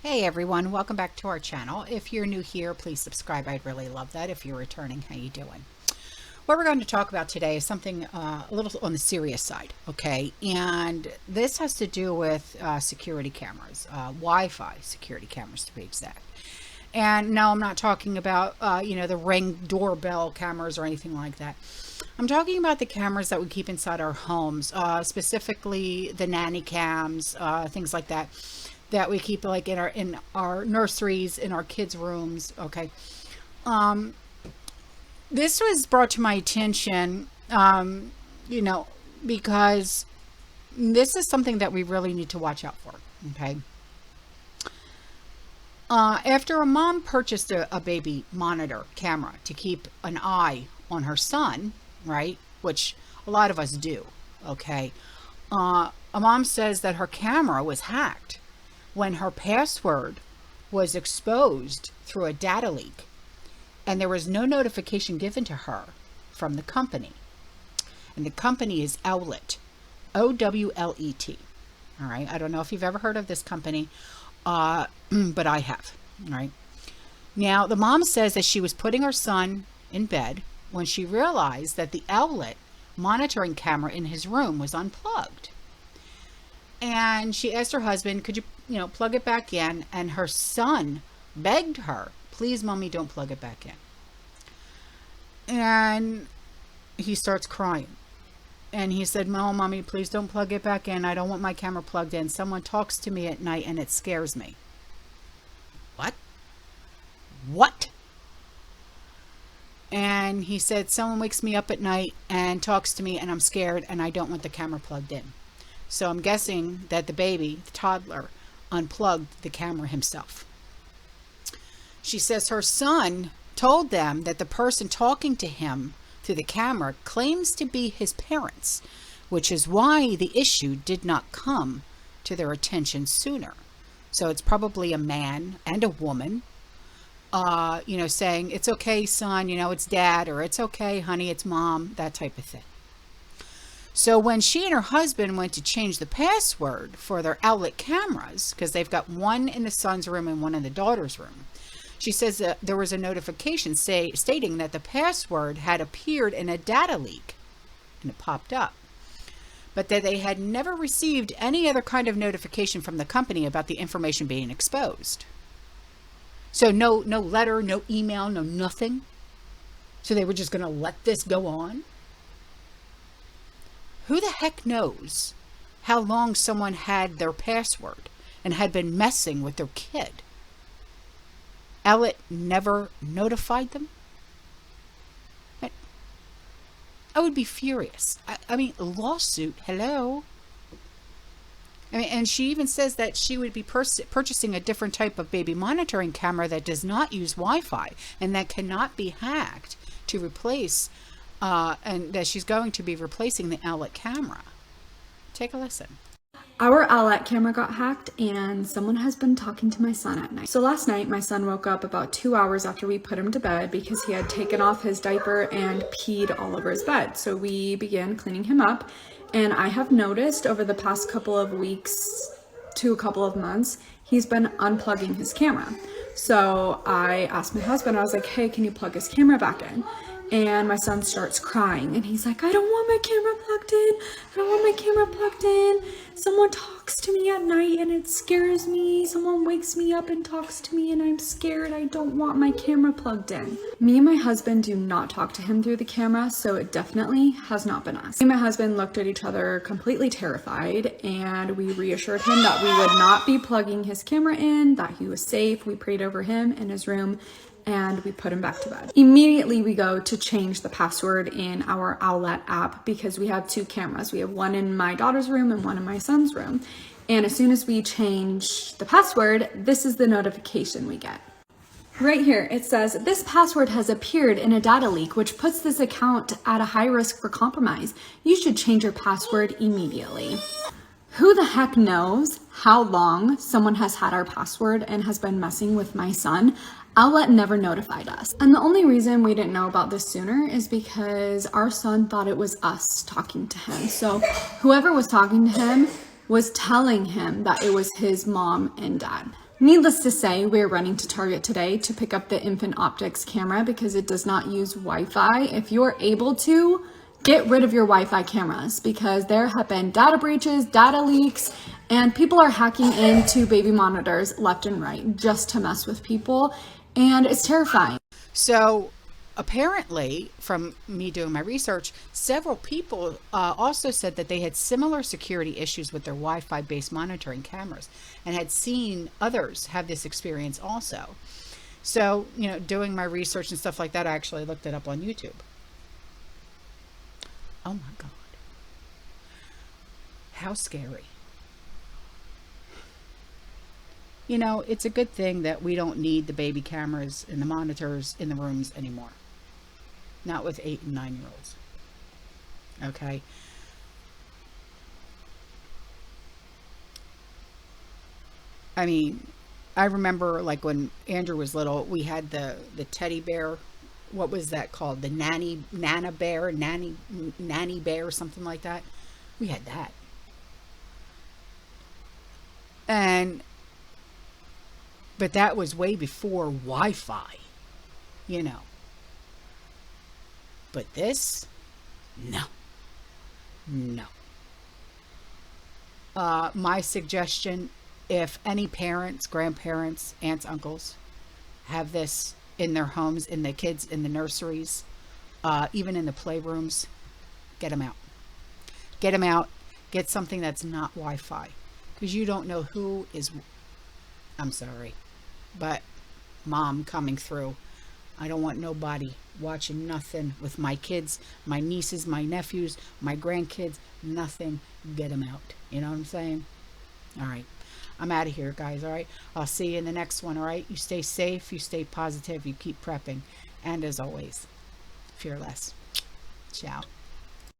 Hey everyone, welcome back to our channel. If you're new here, please subscribe. I'd really love that. If you're returning, how you doing? What we're going to talk about today is something a little on the serious side, okay? And this has to do with security cameras, Wi-Fi security cameras to be exact. And no, I'm not talking about, the Ring doorbell cameras or anything like that. I'm talking about the cameras that we keep inside our homes, specifically the nanny cams, things like that, that we keep like in our nurseries, in our kids' rooms. Okay. This was brought to my attention, because this is something that we really need to watch out for. Okay. After a mom purchased a baby monitor camera to keep an eye on her son, right, which a lot of us do, okay, a mom says that her camera was hacked when her password was exposed through a data leak, and there was no notification given to her from the company. And the company is Owlet, Owlet. All right, I don't know if you've ever heard of this company, but I have. All right. Now, the mom says that she was putting her son in bed when she realized that the Owlet monitoring camera in his room was unplugged. And she asked her husband, could you, plug it back in? And her son begged her, please, mommy, don't plug it back in. And he starts crying. And he said, no, mommy, please don't plug it back in. I don't want my camera plugged in. Someone talks to me at night and it scares me. What? And he said, someone wakes me up at night and talks to me and I'm scared and I don't want the camera plugged in. So I'm guessing that the baby, the toddler, unplugged the camera himself. She says her son told them that the person talking to him through the camera claims to be his parents, which is why the issue did not come to their attention sooner. So it's probably a man and a woman, saying, it's okay, son, it's dad, or it's okay, honey, it's mom, that type of thing. So when she and her husband went to change the password for their Owlet cameras, because they've got one in the son's room and one in the daughter's room, she says that there was a notification stating that the password had appeared in a data leak, and it popped up, but that they had never received any other kind of notification from the company about the information being exposed. So no letter, no email, no nothing. So they were just going to let this go on. Who the heck knows how long someone had their password and had been messing with their kid? Owlet never notified them? I would be furious. I mean, lawsuit, hello? And she even says that she would be purchasing a different type of baby monitoring camera that does not use Wi-Fi and that cannot be hacked to replace, and that she's going to be replacing the Owlet camera. Take a listen. Our Owlet camera got hacked and someone has been talking to my son at night. So last night, my son woke up about 2 hours after we put him to bed because he had taken off his diaper and peed all over his bed. So we began cleaning him up. And I have noticed over the past couple of weeks to a couple of months, he's been unplugging his camera. So I asked my husband, I was like, hey, can you plug his camera back in? And my son starts crying and he's like, I don't want my camera plugged in. I don't want my camera plugged in. Someone talks to me at night and it scares me. Someone wakes me up and talks to me and I'm scared. I don't want my camera plugged in. Me and my husband do not talk to him through the camera, so it definitely has not been us. Me and my husband looked at each other completely terrified and we reassured him that we would not be plugging his camera in, that he was safe. We prayed over him in his room and we put him back to bed. Immediately we go to change the password in our Owlet app because we have two cameras. We have one in my daughter's room and one in my son's room. And as soon as we change the password, this is the notification we get. Right here, it says, this password has appeared in a data leak, which puts this account at a high risk for compromise. You should change your password immediately. Who the heck knows how long someone has had our password and has been messing with my son? Owlet never notified us. And the only reason we didn't know about this sooner is because our son thought it was us talking to him. So whoever was talking to him was telling him that it was his mom and dad. Needless to say, we're running to Target today to pick up the Infant Optics camera because it does not use Wi-Fi. If you're able to, get rid of your Wi-Fi cameras because there have been data breaches, data leaks, and people are hacking into baby monitors left and right just to mess with people, and it's terrifying. So apparently, from me doing my research, several people also said that they had similar security issues with their Wi-Fi based monitoring cameras and had seen others have this experience also. So, you know, doing my research and stuff like that, I actually looked it up on YouTube. Oh my God. How scary. You know, it's a good thing that we don't need the baby cameras and the monitors in the rooms anymore. Not with 8 and 9-year-olds. Okay. I mean, I remember like when Andrew was little, we had the teddy bear. What was that called? The nanny bear, something like that. We had that. But that was way before Wi-Fi, you know. But this, no. My suggestion, if any parents, grandparents, aunts, uncles have this in their homes, in the kids, in the nurseries, even in the playrooms, get them out. Get them out. Get something that's not Wi-Fi. Because you don't know who is, I'm sorry, but mom coming through. I don't want nobody watching nothing with my kids, my nieces, my nephews, my grandkids, nothing. Get them out. You know what I'm saying? All right. I'm out of here, guys. All right. I'll see you in the next one. All right. You stay safe. You stay positive. You keep prepping. And as always, fearless. Ciao.